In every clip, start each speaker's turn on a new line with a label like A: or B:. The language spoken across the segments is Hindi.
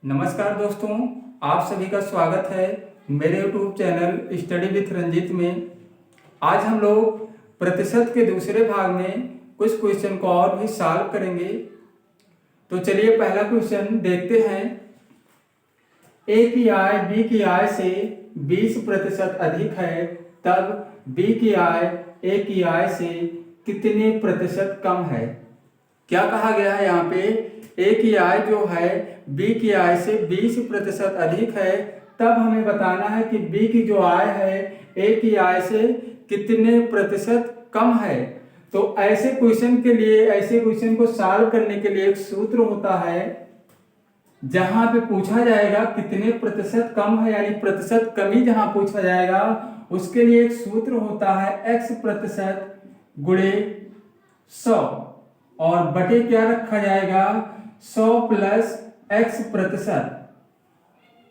A: नमस्कार दोस्तों, आप सभी का स्वागत है मेरे YouTube channel study with Ranjeet में। आज हम लोग प्रतिशत के दूसरे भाग में कुछ क्वेश्चन को और भी सॉल्व करेंगे। तो चलिए पहला क्वेश्चन देखते हैं। ए की आय बी की आय से 20% अधिक है, तब बी की आय ए की आय से कितने प्रतिशत कम है। क्या कहा गया है यहाँ पे, ए की आय जो है बी की आय से 20% अधिक है, तब हमें बताना है कि बी की जो आय है ए की आय से कितने प्रतिशत कम है। तो ऐसे क्वेश्चन के लिए, ऐसे क्वेश्चन को सॉल्व करने के लिए एक सूत्र होता है, जहां पे पूछा जाएगा कितने प्रतिशत कम है, यानी प्रतिशत कमी जहां पूछा जाएगा उसके लिए एक सूत्र होता है x प्रतिशत गुणे 100 और बटे क्या रखा जाएगा 100 प्लस x प्रतिशत।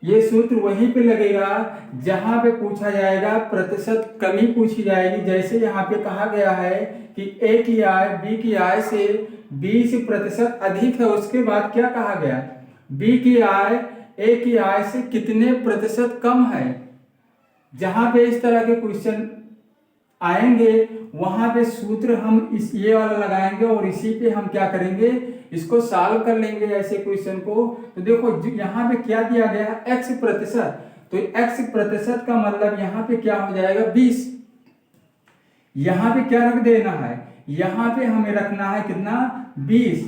A: ये सूत्र वहीं पे लगेगा जहां पे पूछा जाएगा प्रतिशत कमी पूछी जाएगी। जैसे यहाँ पे कहा गया है कि ए की आय बी की आय से 20% अधिक है, उसके बाद क्या कहा गया, बी की आय ए की आय से कितने प्रतिशत कम है। जहां पे इस तरह के क्वेश्चन आएंगे वहां पे सूत्र हम ये वाला लगाएंगे और इसी पे हम क्या करेंगे, इसको सॉल्व कर लेंगे ऐसे क्वेश्चन को। तो देखो यहाँ पे क्या दिया गया है x प्रतिशत, तो x प्रतिशत का मतलब यहाँ पे क्या हो जाएगा 20। यहाँ पे क्या रख देना है, यहाँ पे हमें रखना है कितना 20।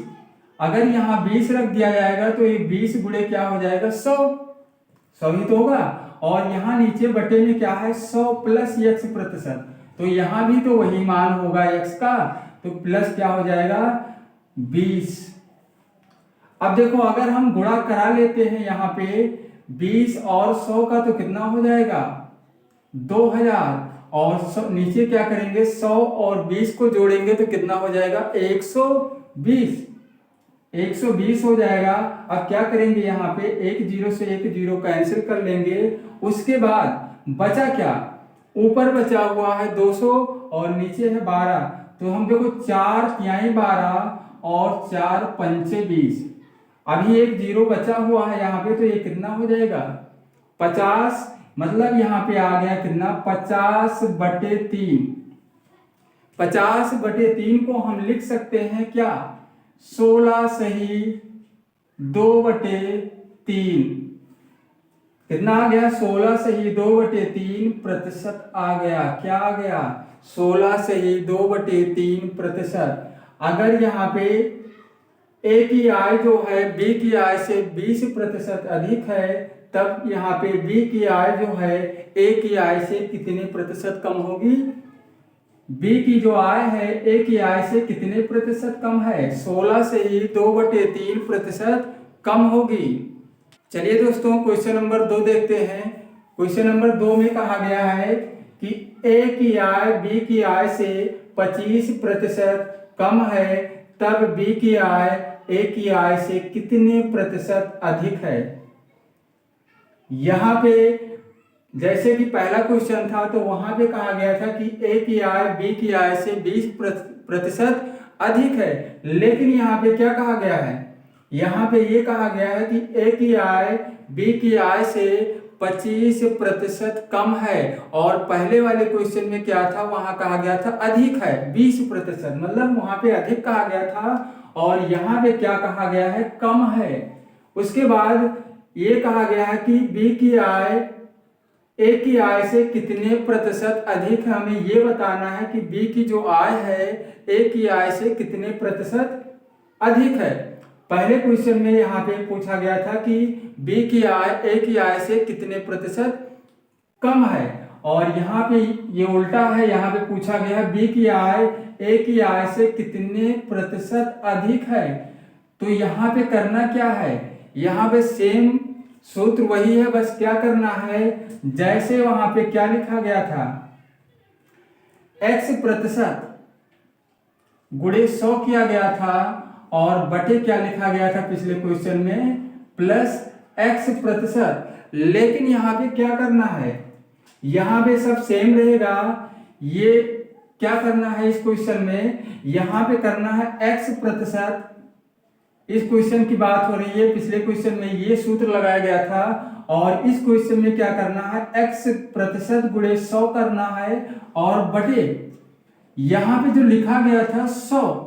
A: अगर यहाँ 20 रख दिया जाएगा तो ये 20 गुणे क्या हो जाएगा 100 ही तो होगा। और यहाँ नीचे बटे में क्या है 100 प्लस x प्रतिशत, तो यहाँ भी तो वही मान होगा x का, तो प्लस क्या हो जाएगा 20। अब देखो अगर हम गुणा करा लेते हैं यहाँ पे 20 और 100 का तो कितना हो जाएगा 2000, और नीचे क्या करेंगे 100 और 20 को जोड़ेंगे तो कितना हो जाएगा 120 हो जाएगा। अब क्या करेंगे यहाँ पे एक जीरो से एक जीरो कैंसिल कर लेंगे। उसके बाद बचा क्या, ऊपर बचा हुआ है 200 और नीचे है 12, तो हम देखो 4 तिहाई 12 और 4 पंचे 20। अभी एक जीरो बचा हुआ है यहाँ पे, तो ये कितना हो जाएगा 50। मतलब यहाँ पे आ गया कितना 50/3। 50/3 को हम लिख सकते हैं क्या 16 सही 2/3। कितना आ गया 16 सही 2/3 प्रतिशत आ गया। क्या आ गया 16 सही 2/3 प्रतिशत। अगर यहाँ पे ए की आय जो है बी की आय से 20% अधिक है, तब यहाँ पे बी की आय जो है ए की आय से कितने प्रतिशत कम होगी। बी की जो आय है ए की आय से कितने प्रतिशत कम है, 16 से ही 2/3 प्रतिशत कम होगी। चलिए दोस्तों क्वेश्चन नंबर 2 देखते हैं। क्वेश्चन नंबर 2 में कहा गया है कि ए की आय बी की आय से 25% कम है, तब बी की आय ए की आय से कितने प्रतिशत अधिक है। यहाँ पे जैसे कि पहला क्वेश्चन था तो वहां पे कहा गया था कि ए की आय बी की आय से 20% अधिक है, लेकिन यहाँ पे क्या कहा गया है, यहाँ पे ये कहा गया है कि ए की आय बी की आय से 25% कम है। और पहले वाले क्वेश्चन में क्या था, वहां कहा गया था अधिक है 20%, मतलब वहां पे अधिक कहा गया था और यहाँ पे क्या कहा गया है कम है। उसके बाद ये कहा गया है कि बी की आय ए की आय से कितने प्रतिशत अधिक है। हमें ये बताना है कि बी की जो आय है ए की आय से कितने प्रतिशत अधिक है। पहले क्वेश्चन में यहाँ पे पूछा गया था कि बी की आय ए की आय से कितने प्रतिशत कम है, और यहाँ पे ये उल्टा है, यहाँ पे पूछा गया है बी की आय ए की आय से कितने प्रतिशत अधिक है। तो यहाँ पे करना क्या है, यहाँ पे सेम सूत्र वही है, बस क्या करना है, जैसे वहां पे क्या लिखा गया था x प्रतिशत गुणे 100 किया गया था और बटे क्या लिखा गया था पिछले क्वेश्चन में प्लस x प्रतिशत। लेकिन यहाँ पे क्या करना है, यहाँ पे सब सेम रहेगा। ये क्या करना है इस क्वेश्चन में, यहाँ पे करना है x प्रतिशत इस क्वेश्चन की बात हो रही है, पिछले क्वेश्चन में ये सूत्र लगाया गया था और इस क्वेश्चन में क्या करना है, x% गुणे 100 करना है और बटे यहां पे जो लिखा गया था 100,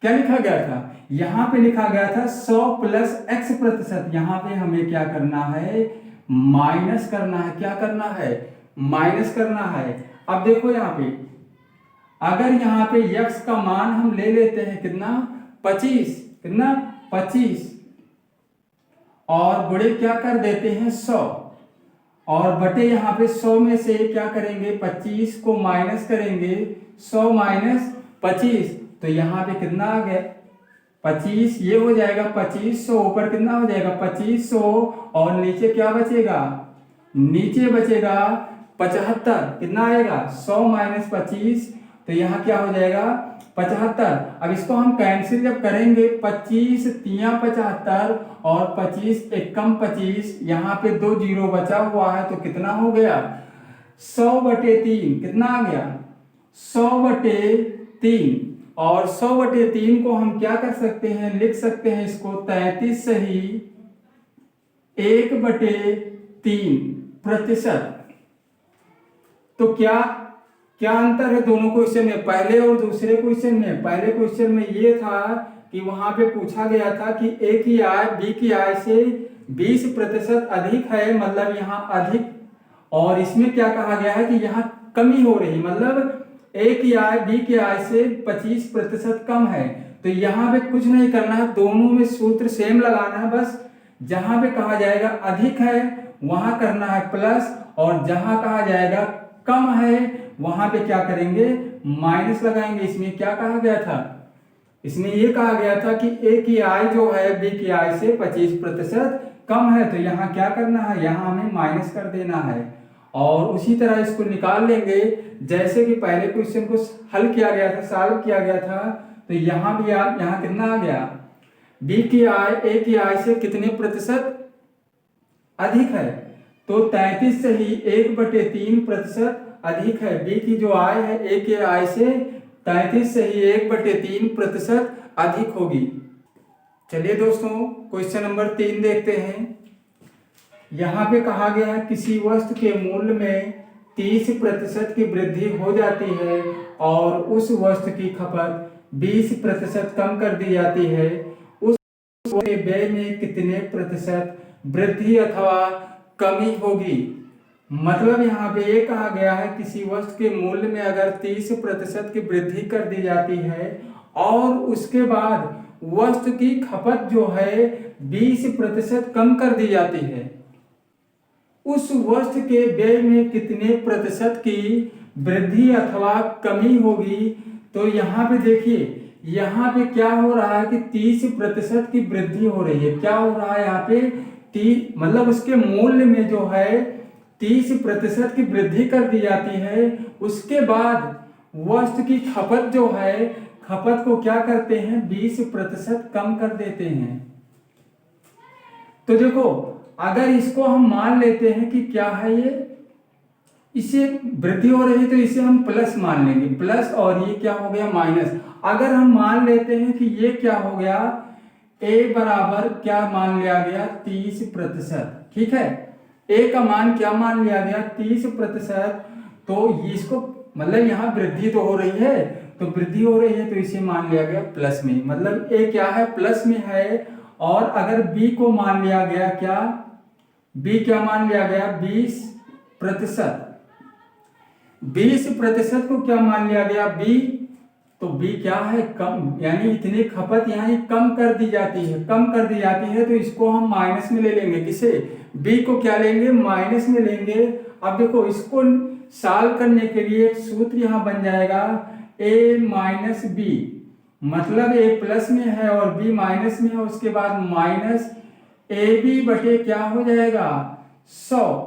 A: क्या लिखा गया था, यहां पे लिखा गया था 100 प्लस x%, यहां पे हमें क्या करना है, माइनस करना है। क्या करना है, माइनस करना है। अब देखो यहां पे अगर यहाँ पे x का मान हम ले लेते हैं कितना, 25, कितना 25, और गुणे क्या कर देते हैं 100, और बटे यहाँ पे 100 में से क्या करेंगे, 25 को माइनस करेंगे, 100 माइनस 25, तो यहाँ पे कितना आ गया 25, ये हो जाएगा 2500, ऊपर कितना हो जाएगा 2500, और नीचे क्या बचेगा, नीचे बचेगा 75, कितना आएगा 100 माइनस 25, तो यहाँ क्या हो जाएगा 75। अब इसको हम कैंसिल जब करेंगे, 25 तिया 75 और 25 एकम 25, यहाँ पे 2 जीरो बचा हुआ है, तो कितना हो गया 100/3, कितना आ गया 100/3, और 100/3 को हम क्या कर सकते हैं, लिख सकते हैं इसको 33 सही 1/3%। तो क्या क्या अंतर है दोनों क्वेश्चन में, पहले और दूसरे क्वेश्चन में। पहले क्वेश्चन में ये था कि वहां पे पूछा गया था कि ए की आय बी की आय से 20% अधिक है, मतलब यहाँ अधिक, और इसमें क्या कहा गया है कि यहाँ कमी हो रही, मतलब ए की आय बी की आय से 25% कम है। तो यहाँ पे कुछ नहीं करना है, दोनों में सूत्र सेम लगाना है, बस जहां पे कहा जाएगा अधिक है वहां करना है प्लस, और जहां कहा जाएगा कम है वहां पे क्या करेंगे, माइनस लगाएंगे। इसमें क्या कहा गया था, इसमें ये कहा गया था कि ए की आय जो है बी की आय से 25% कम है, तो यहाँ क्या करना है, यहाँ हमें माइनस कर देना है, और उसी तरह इसको निकाल लेंगे जैसे कि पहले क्वेश्चन को हल किया गया था, सॉल्व किया गया था। तो यहाँ भी यहाँ कितना आ गया, बी की आय ए की आय से कितने प्रतिशत अधिक है, तो 33 से ही 1/3% अधिक है। बी की जो आय है ए के आय से 33 से ही 1/3% अधिक होगी। चलिए दोस्तों क्वेश्चन नंबर 3 देखते हैं। यहाँ पे कहा गया है किसी वस्तु के मूल्य में 30% की वृद्धि हो जाती है और उस वस्तु की खपत 20% कम कर दी जाती है, उस के व्यय में कितने प्रतिशत वृद्धि अथवा कमी होगी। मतलब यहाँ पे ये कहा गया है किसी वस्तु के मूल्य में अगर 30% की वृद्धि कर दी जाती है और उसके बाद वस्तु की खपत जो है 20% कम कर दी जाती है, उस वस्तु के व्यय में कितने प्रतिशत की वृद्धि अथवा कमी होगी। तो यहाँ पे देखिए, यहाँ पे क्या हो रहा है कि 30% की वृद्धि हो रही है। क्या हो रहा है यहाँ पे, मतलब उसके मूल्य में जो है 30% की वृद्धि कर दी जाती है, उसके बाद वस्तु की खपत जो है, खपत को क्या करते हैं 20% कम कर देते हैं। तो देखो अगर इसको हम मान लेते हैं कि क्या है ये, इसे वृद्धि हो रही है तो इसे हम प्लस मान लेंगे, प्लस, और ये क्या हो गया माइनस। अगर हम मान लेते हैं कि ये क्या हो गया, ए बराबर क्या मान लिया गया 30%, ठीक है, ए का मान क्या मान लिया गया 30%, तो इसको मतलब यहाँ वृद्धि तो हो रही है, तो वृद्धि हो रही है तो इसे मान लिया गया प्लस में, मतलब ए क्या है प्लस में है। और अगर बी को मान लिया गया क्या, बी क्या मान लिया गया 20%, 20% को क्या मान लिया गया बी, तो बी क्या है कम, यानी इतनी खपत यहाँ कम कर दी जाती है, कम कर दी जाती है, तो इसको हम माइनस में ले लेंगे, किसे, बी को क्या लेंगे माइनस में लेंगे। अब देखो इसको सॉल्व करने के लिए एक सूत्र यहाँ बन जाएगा ए माइनस बी, मतलब ए प्लस में है और बी माइनस में है, उसके बाद माइनस ए बी बटे क्या हो जाएगा 100,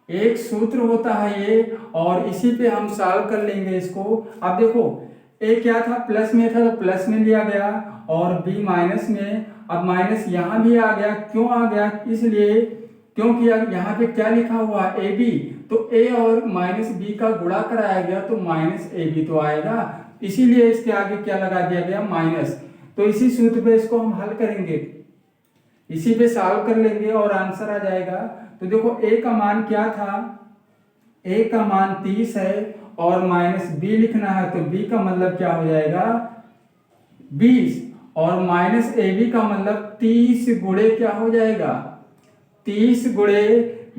A: एक सूत्र होता है ये, और इसी पे हम सॉल्व कर लेंगे इसको। अब देखो ए क्या था प्लस में था तो प्लस में लिया गया और बी माइनस में, अब माइनस यहाँ भी आ गया, क्यों आ गया, इसलिए क्योंकि यहाँ पे क्या लिखा हुआ है ए बी, तो ए और माइनस बी का गुणा कराया गया तो माइनस ए बी तो आएगा, इसीलिए इसके आगे क्या लगा दिया गया माइनस। तो इसी सूत्र पे इसको हम हल करेंगे, इसी पे सॉल्व कर लेंगे और आंसर आ जाएगा। तो देखो a का मान क्या था, a का मान 30 है और माइनस b लिखना है, तो b का मतलब क्या हो जाएगा 20 और माइनस ab का मतलब 30 गुणे क्या हो जाएगा 30 गुणे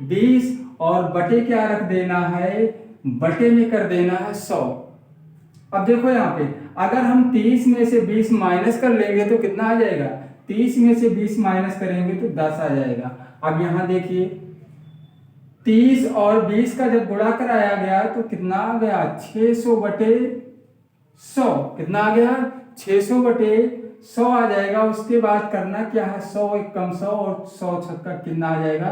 A: 20 और बटे क्या रख देना है, बटे में कर देना है 100। अब देखो यहाँ पे अगर हम 30 में से 20 माइनस कर लेंगे तो कितना आ जाएगा, 30 में से 20 माइनस करेंगे तो 10 आ जाएगा। अब यहाँ देखिए 30 और 20 का जब गुणा कराया गया तो कितना आ गया 600 बटे 100, कितना आ गया 600 बटे 100 आ जाएगा। उसके बाद करना क्या है 100 एक कम 100 और 100 छक्का कितना आ जाएगा,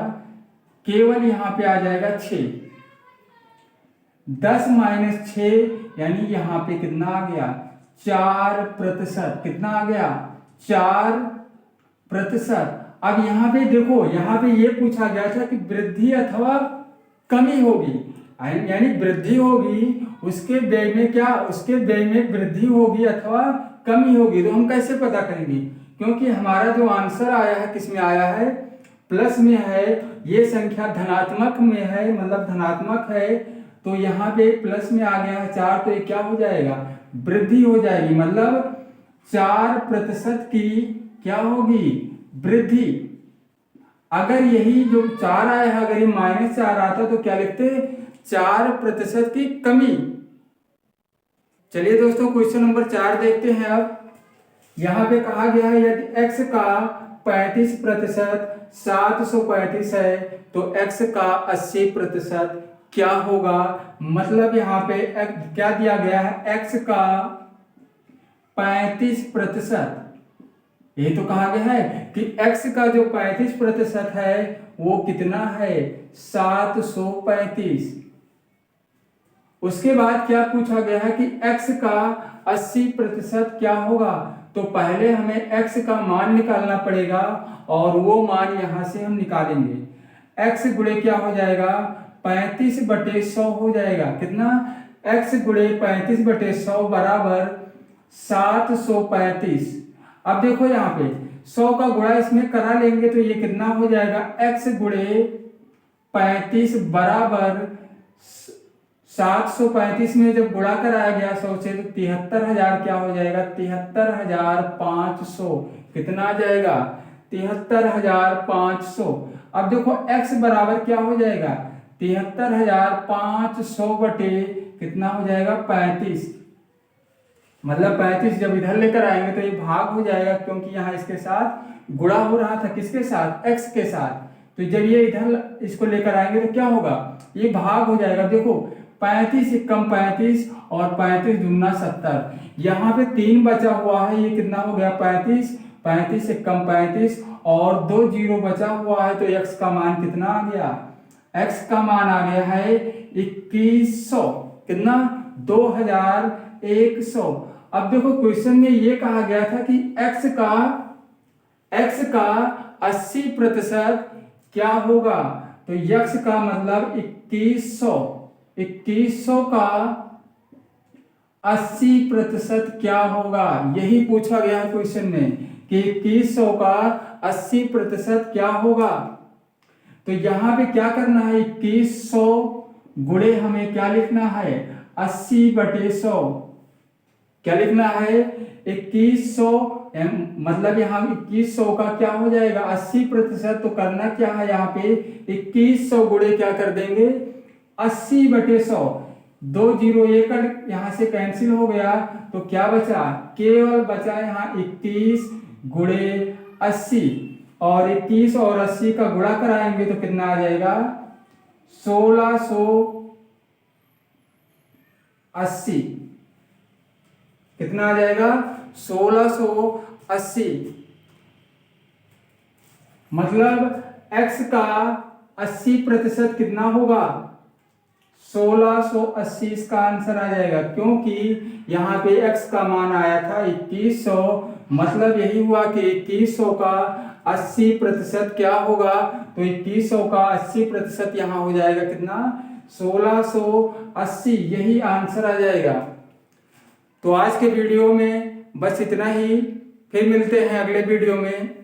A: केवल यहाँ पे आ जाएगा 6, 10 माइनस 6 यानी यहाँ पे कितना आ गया 4%, कितना आ गया 4%। अब यहाँ पे देखो, यहाँ पे ये पूछा गया था कि वृद्धि अथवा कमी होगी, यानी वृद्धि होगी उसके व्यय में क्या, उसके व्यय में वृद्धि होगी अथवा कमी होगी। तो हम कैसे पता करेंगे, क्योंकि हमारा जो आंसर आया है किस में आया है, प्लस में है, ये संख्या धनात्मक में है, मतलब धनात्मक है, तो यहाँ पे प्लस में आ गया है 4, तो ये क्या हो जाएगा वृद्धि हो जाएगी, मतलब 4% की क्या होगी वृद्धि। अगर यही जो 4 आया है, अगर ये -4 आता तो क्या लिखते 4% की कमी। चलिए दोस्तों क्वेश्चन नंबर 4 देखते हैं। अब यहाँ पे कहा गया है यदि x का 35% 735 है तो x का 80% क्या होगा। मतलब यहाँ पे क्या दिया गया है, x का 35%, ये तो कहा गया है कि x का जो 35% है वो कितना है 735। उसके बाद क्या पूछा गया है कि x का 80% क्या होगा। तो पहले हमें x का मान निकालना पड़ेगा और वो मान यहां से हम निकालेंगे। x गुणे क्या हो जाएगा 35 बटे 100 हो जाएगा, कितना x गुणे 35 बटे 100 बराबर 735। अब देखो यहाँ पे 100 का गुणा इसमें करा लेंगे तो ये कितना हो जाएगा x गुणे 35 बराबर 735 में जब गुणा कराया गया 100 से तो 73,000 क्या हो जाएगा 73,500, कितना आ जाएगा 73,500। अब देखो x बराबर क्या हो जाएगा 73,500 बटे कितना हो जाएगा 35, मतलब 35 जब इधर लेकर आएंगे तो ये भाग हो जाएगा, क्योंकि यहाँ इसके साथ गुणा हो रहा था, किसके साथ x के साथ। तो जब ये इधर इसको लेकर आएंगे तो क्या होगा ये भाग हो जाएगा। देखो 35 से कम 35 और 35 दूना 70, यहाँ पे 3 बचा हुआ है, ये कितना हो गया 35, 35 से कम 35 और 2 जीरो बचा हुआ है, तो x का मान कितना आ गया, x का मान आ गया है 2100, कितना 2100। अब देखो क्वेश्चन में ये कहा गया था कि x का 80% क्या होगा, तो x का मतलब 2100 का 80% क्या होगा, यही पूछा गया है क्वेश्चन में कि 2100 का 80% क्या होगा। तो यहाँ पे क्या करना है 2100 गुणे हमें क्या लिखना है 80 बटे 100, क्या लिखना है 2100, मतलब यहाँ 2100 का क्या हो जाएगा 80%, तो करना क्या है यहाँ पे 2100 गुणे क्या कर देंगे 80 बटे 100, 2 जीरो एक यहाँ से कैंसिल हो गया, तो क्या बचा केवल बचा यहाँ 21 गुणे 80, और 21 और 80 का गुणा कराएंगे तो कितना आ जाएगा 1680, कितना आ जाएगा 1680। मतलब x का 80% कितना होगा 1680, इसका आंसर आ जाएगा, क्योंकि यहाँ पे x का मान आया था 2100, मतलब यही हुआ कि 2100 का 80% क्या होगा, तो 2100 का 80% यहाँ हो जाएगा कितना 1680, यही आंसर आ जाएगा। तो आज के वीडियो में बस इतना ही। फिर मिलते हैं अगले वीडियो में।